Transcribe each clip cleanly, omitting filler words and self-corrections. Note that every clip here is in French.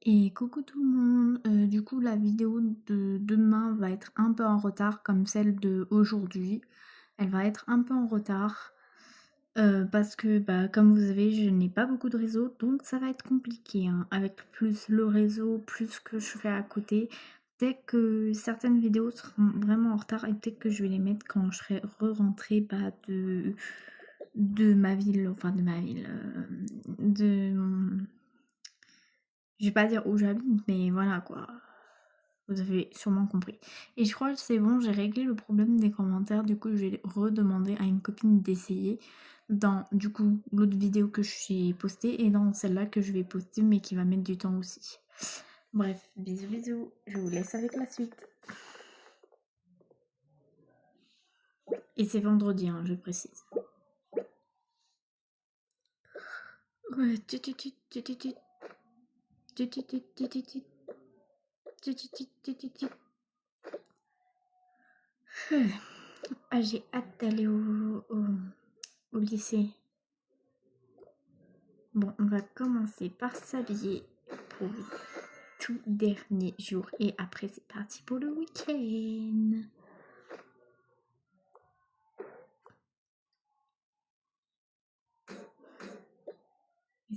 Et coucou tout le monde, du coup la vidéo de demain va être un peu en retard comme celle d'aujourd'hui. Elle va être un peu en retard parce que comme vous savez je n'ai pas beaucoup de réseau donc ça va être compliqué hein. Avec plus le réseau, plus ce que je fais à côté. Peut-être que certaines vidéos seront vraiment en retard et peut-être que je vais les mettre quand je serai re-rentrée de ma ville, enfin de ma ville, de je vais pas dire où j'habite, mais voilà quoi. Vous avez sûrement compris. Et je crois que c'est bon, j'ai réglé le problème des commentaires. Du coup, je vais redemander à une copine d'essayer dans, du coup, l'autre vidéo que j'ai postée et dans celle-là que je vais poster, mais qui va mettre du temps aussi. Bref, bisous bisous. Je vous laisse avec la suite. Et c'est vendredi, hein, je précise. Ouais, ah, j'ai hâte d'aller au lycée. Bon, on va commencer par s'habiller pour le tout dernier jour et après c'est parti pour le week-end.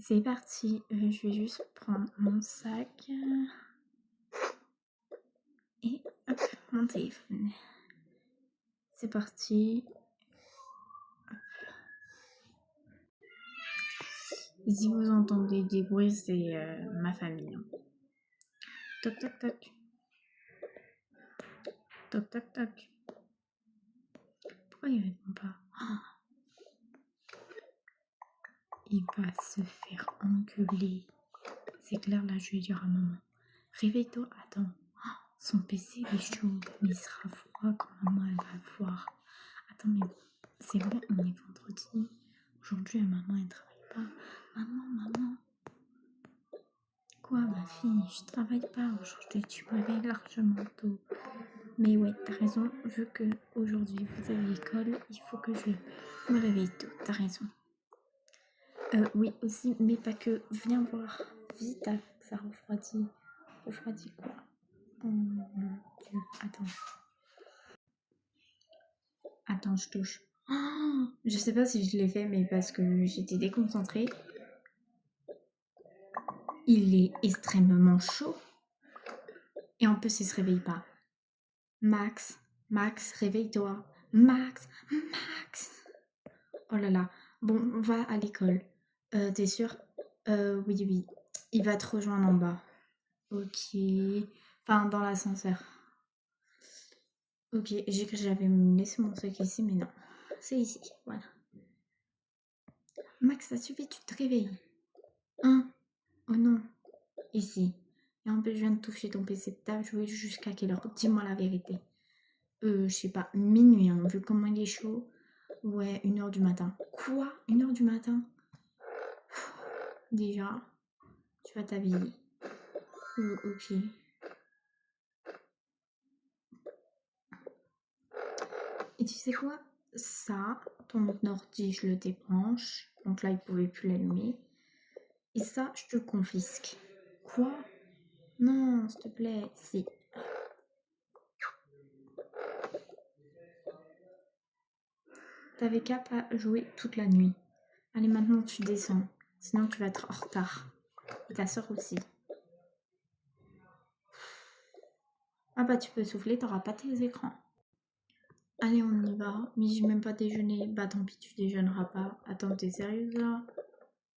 C'est parti, je vais juste prendre mon sac et hop, mon téléphone. C'est parti. Et si vous entendez des bruits, c'est ma famille. Toc toc toc. Toc toc toc. Pourquoi il répond pas? Il va se faire engueuler. C'est clair, là, je vais dire à maman. Réveille-toi, attends. Son PC est chaud, mais il sera froid quand maman elle va le voir. Attends, mais c'est vrai, on est vendredi. Aujourd'hui, maman elle travaille pas. Maman. Quoi, ma fille? Je travaille pas aujourd'hui, tu me réveilles largement tôt. Mais ouais, t'as raison, vu que aujourd'hui vous avez école, il faut que je me réveille tôt. T'as raison. Oui, aussi, mais pas que. Viens voir. Vite, ça refroidit. Refroidit quoi? Oh mon Dieu, attends. Attends, je touche. Oh, je sais pas si je l'ai fait, mais parce que j'étais déconcentrée. Il est extrêmement chaud. Et en plus, il se réveille pas. Max, réveille-toi. Max. Oh là là. Bon, va à l'école. T'es sûre? Oui. Il va te rejoindre en bas. Ok. Enfin, dans l'ascenseur. Ok, j'ai cru que j'avais laissé mon sac ici, mais non. C'est ici, voilà. Max, ça suffit, tu te réveilles. Hein? Oh non. Ici. Et en plus, je viens de toucher ton PC. T'as joué jusqu'à quelle heure? Dis-moi la vérité. Je sais pas, minuit, hein, vu comment il est chaud. Ouais, 1h du matin. Quoi? 1h du matin? Déjà, tu vas t'habiller. Ok. Et tu sais quoi? Ça, ton ordi, je le débranche. Donc là, il pouvait plus l'allumer. Et ça, je te le confisque. Quoi? Non, s'il te plaît, si. T'avais qu'à pas jouer toute la nuit. Allez, maintenant tu descends. Sinon, tu vas être en retard. Et ta soeur aussi. Ah bah, tu peux souffler, t'auras pas tes écrans. Allez, on y va. Mais j'ai même pas déjeuné. Bah, tant pis, tu déjeuneras pas. Attends, t'es sérieuse là?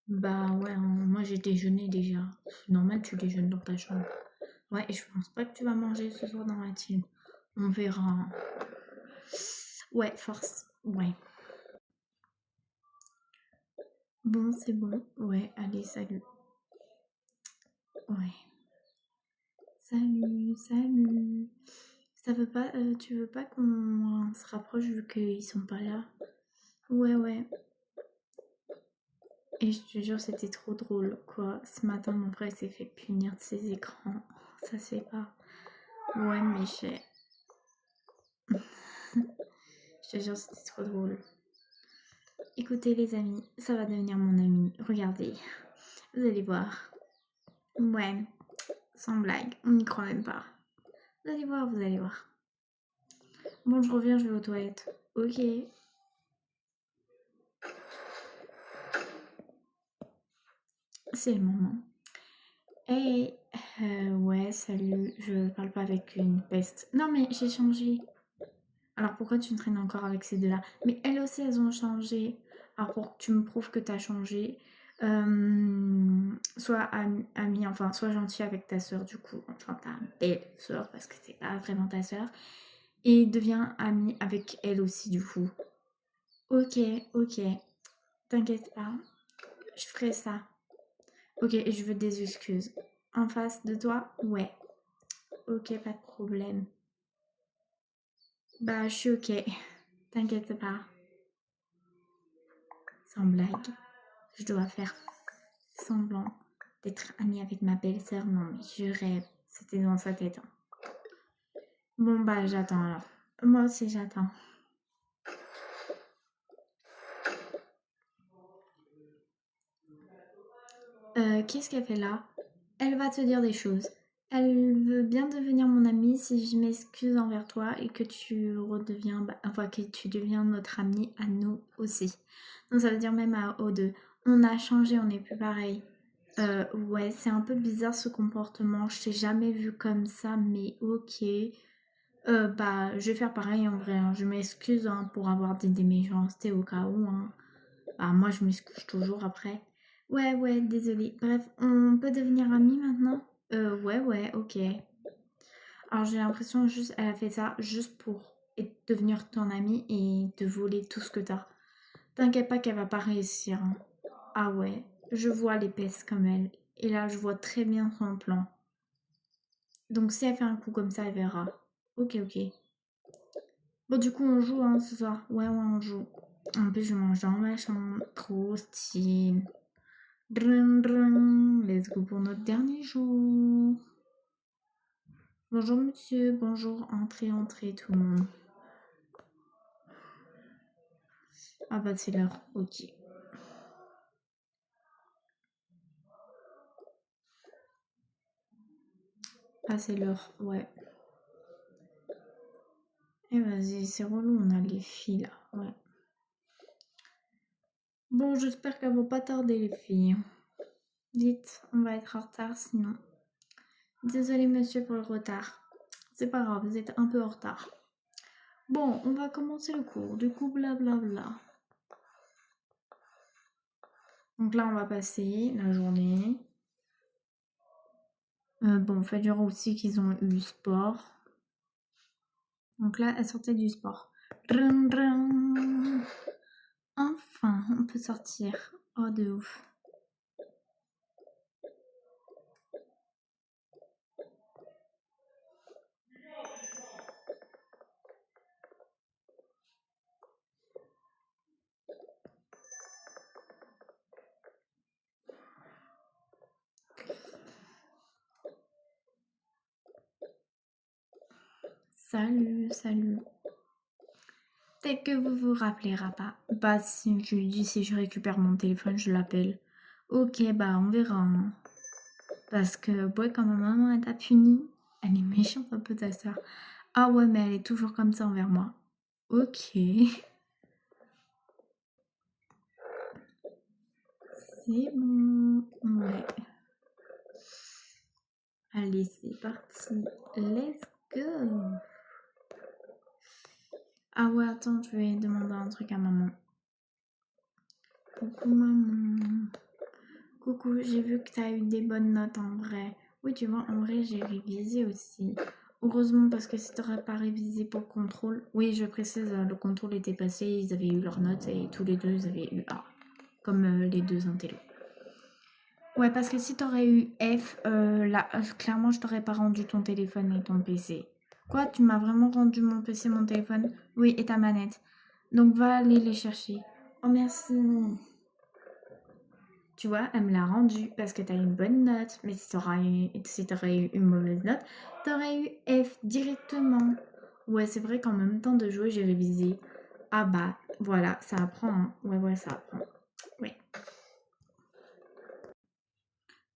Bah, ouais, hein, moi j'ai déjeuné déjà. C'est normal, tu déjeunes dans ta chambre. Ouais, et je pense pas que tu vas manger ce soir dans la tienne. On verra. Ouais, force. Ouais. Bon, c'est bon. Ouais, allez, salut. Ouais. Salut. Ça veut pas, tu veux pas qu'on se rapproche vu qu'ils sont pas là? Ouais. Et je te jure, c'était trop drôle, quoi. Ce matin, mon frère s'est fait punir de ses écrans. Ça se fait pas. Ouais, mais je te jure, c'était trop drôle. Écoutez, les amis, ça va devenir mon ami. Regardez. Vous allez voir. Ouais. Sans blague, on n'y croit même pas. Vous allez voir, vous allez voir. Bon, je reviens, je vais aux toilettes. Ok. C'est le moment. Hey, ouais, salut, je parle pas avec une peste. Non, mais j'ai changé. Alors pourquoi tu traînes encore avec ces deux-là? Mais elles aussi, elles ont changé. Alors pour que tu me prouves que t'as changé, sois ami, enfin, sois gentil avec ta soeur, du coup. Enfin, ta belle soeur, parce que c'est pas vraiment ta soeur. Et deviens ami avec elle aussi, du coup. Ok, ok. T'inquiète pas, je ferai ça. Ok, et je veux des excuses. En face de toi? Ouais. Ok, pas de problème. Bah, je suis ok. T'inquiète pas. Sans blague. Je dois faire semblant d'être amie avec ma belle-sœur. Non, mais je rêve. C'était dans sa tête. Hein. Bon, bah, j'attends alors. Moi aussi, j'attends. Qu'est-ce qu'elle fait là? Elle va te dire des choses. Elle veut bien devenir mon amie si je m'excuse envers toi et que tu redeviens, enfin que tu deviens notre amie à nous aussi. Donc ça veut dire même à aux deux. On a changé, on n'est plus pareil. Ouais, c'est un peu bizarre ce comportement. Je t'ai jamais vu comme ça, mais ok. Bah, je vais faire pareil en vrai. Hein. Je m'excuse hein, pour avoir dit des méchancetés au cas où. Hein. Bah, moi, je m'excuse toujours après. Ouais, désolée. Bref, on peut devenir amis maintenant? Ouais, ok. Alors, j'ai l'impression juste, elle a fait ça juste pour devenir ton amie et te voler tout ce que t'as. T'inquiète pas qu'elle va pas réussir. Hein. Ah ouais, je vois l'épaisse comme elle. Et là, je vois très bien son plan. Donc, si elle fait un coup comme ça, elle verra. Ok. Bon, du coup, on joue, hein, ce soir. Ouais, on joue. En plus, je mange dans ma chambre. Trop style. Drum, drum. Let's go pour notre dernier jour. Bonjour, monsieur. Bonjour. Entrez, tout le monde. Ah bah, c'est l'heure. Ok. Ah, c'est l'heure. Ouais. Eh, vas-y, c'est relou. On a les filles, là. Ouais. Bon, j'espère qu'elles vont pas tarder, les filles. Vite, on va être en retard sinon. Désolée, monsieur, pour le retard. C'est pas grave, vous êtes un peu en retard. Bon, on va commencer le cours. Du coup, blablabla. Donc là, on va passer la journée. Bon, fait dire aussi qu'ils ont eu sport. Donc là, elle sortait du sport. Drum, drum. Enfin, on peut sortir. Oh, de ouf. Salut. Peut-être que vous vous rappellerez pas. Bah, si je lui dis si je récupère mon téléphone, je l'appelle. Ok, bah, on verra. Hein. Parce que, ouais, quand ma maman elle t'a puni, elle est méchante un peu ta soeur. Ah ouais, mais elle est toujours comme ça envers moi. Ok. C'est bon. Ouais. Allez, c'est parti. Let's go. Ah ouais, attends, je vais demander un truc à maman. Coucou maman. Coucou, j'ai vu que tu as eu des bonnes notes en vrai. Oui, tu vois, en vrai, j'ai révisé aussi. Heureusement, parce que si tu n'aurais pas révisé pour le contrôle... Oui, je précise, le contrôle était passé, ils avaient eu leurs notes et tous les deux, ils avaient eu A. Comme les deux intellos. Ouais, parce que si tu aurais eu F, là, clairement, je t'aurais pas rendu ton téléphone et ton PC. Quoi, tu m'as vraiment rendu mon PC, mon téléphone? Oui, et ta manette. Donc, va aller les chercher. Oh, merci. Tu vois, elle me l'a rendu parce que tu as eu une bonne note. Mais si tu aurais eu une mauvaise note, tu aurais eu F directement. Ouais, c'est vrai qu'en même temps de jouer, j'ai révisé. Ah bah, voilà, ça apprend. Hein. Ouais, ça apprend. Ouais.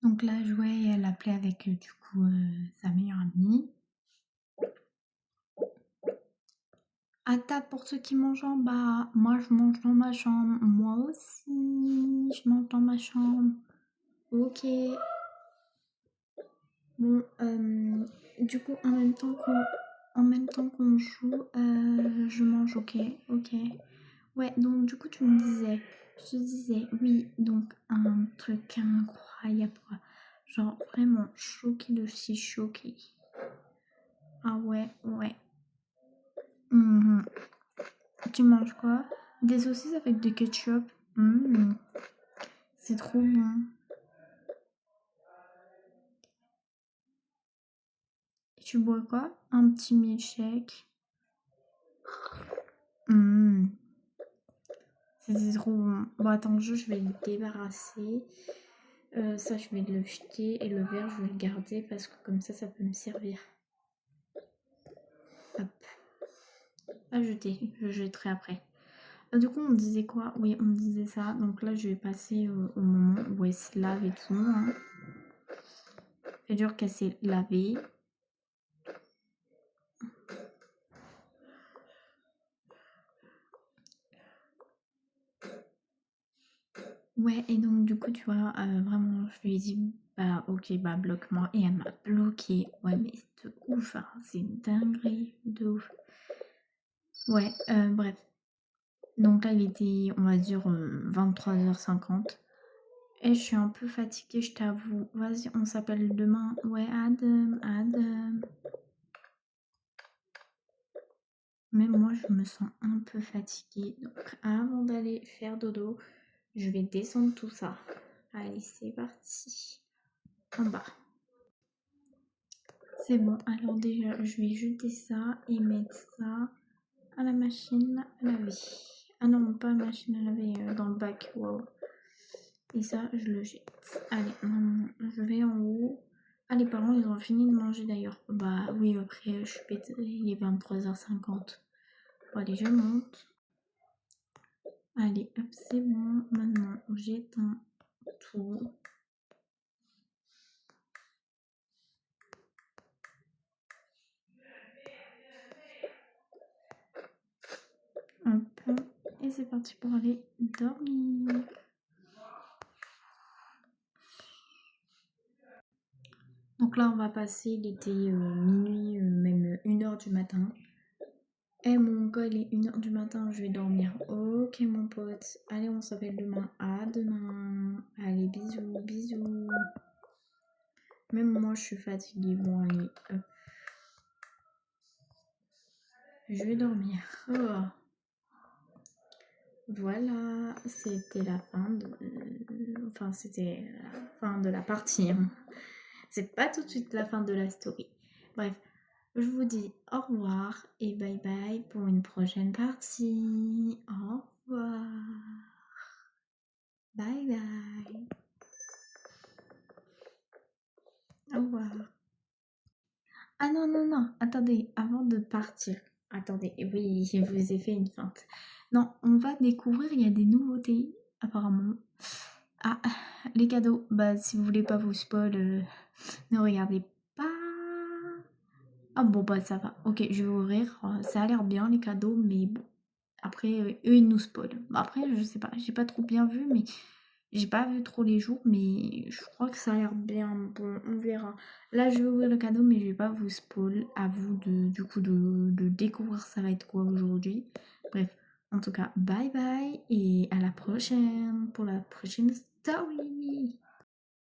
Donc là, Jouet, elle appelait avec du coup sa meilleure amie. À table pour ceux qui mangent en bas. Moi, je mange dans ma chambre. Moi aussi, je mange dans ma chambre. Ok. Bon, du coup, en même temps qu'on joue, je mange. Ok, ok. Ouais, donc du coup, tu me disais, je te disais, oui, donc un truc incroyable, quoi. Genre vraiment choqué de chez choqué. Ah ouais, ouais. Mhm. Tu manges quoi? Des saucisses avec du ketchup. Mhm. C'est trop bon. Et tu bois quoi? Un petit milkshake. Mhm. C'est trop bon. Bon, attends, je vais le débarrasser. Ça, je vais le jeter. Et le verre, je vais le garder parce que comme ça peut me servir. Hop. Pas jeter, je jetterai après. Du coup, on disait quoi? Oui, on disait ça. Donc là, je vais passer au moment où elle se lave et tout. Hein. C'est dur qu'elle s'est lavée. Ouais, et donc du coup, tu vois, vraiment, je lui ai dit, bah ok, bah bloque-moi. Et elle m'a bloqué. Ouais, mais c'est de ouf, hein. C'est une dinguerie de ouf. Ouais, bref. Donc là, il était, on va dire, 23h50. Et je suis un peu fatiguée, je t'avoue. Vas-y, on s'appelle demain. Ouais, à demain. Même moi, je me sens un peu fatiguée. Donc, avant d'aller faire dodo, je vais descendre tout ça. Allez, c'est parti. En bas. C'est bon. Alors déjà, je vais jeter ça et mettre ça à la machine à laver. Ah non, pas la machine à laver, dans le bac. Wow. Et ça, je le jette. Allez, je vais en haut. Ah, les parents, ils ont fini de manger d'ailleurs. Bah oui, après, je suis pétée. Il est 23h50. Bon, allez, je monte. Allez, hop, c'est bon. Maintenant, j'éteins tout. Hop, et c'est parti pour aller dormir. Donc là, on va passer, il était minuit, même 1h du matin. Eh mon gars, il est 1h du matin, je vais dormir. Ok mon pote, allez on s'appelle demain. À demain. Allez, bisous, bisous. Même moi je suis fatiguée. Bon allez, hop. Je vais dormir. Oh. Voilà, c'était la fin de... Enfin, c'était la fin de la partie. Hein. C'est pas tout de suite la fin de la story. Bref, je vous dis au revoir et bye bye pour une prochaine partie. Au revoir. Bye bye. Au revoir. Ah non, non, non. Attendez, avant de partir. Attendez, oui, je vous ai fait une feinte. Non, on va découvrir, il y a des nouveautés, apparemment. Ah, les cadeaux. Bah, si vous voulez pas vous spoil, ne regardez pas. Ah bon, bah ça va. Ok, je vais ouvrir. Ça a l'air bien, les cadeaux, mais bon. Après, eux, ils nous spoilent. Bah, après, je sais pas, j'ai pas trop bien vu, mais j'ai pas vu trop les jours, mais je crois que ça a l'air bien. Bon, on verra. Là, je vais ouvrir le cadeau, mais je vais pas vous spoil. À vous du coup, de découvrir ça va être quoi aujourd'hui. Bref, en tout cas, bye bye et à la prochaine pour la prochaine story.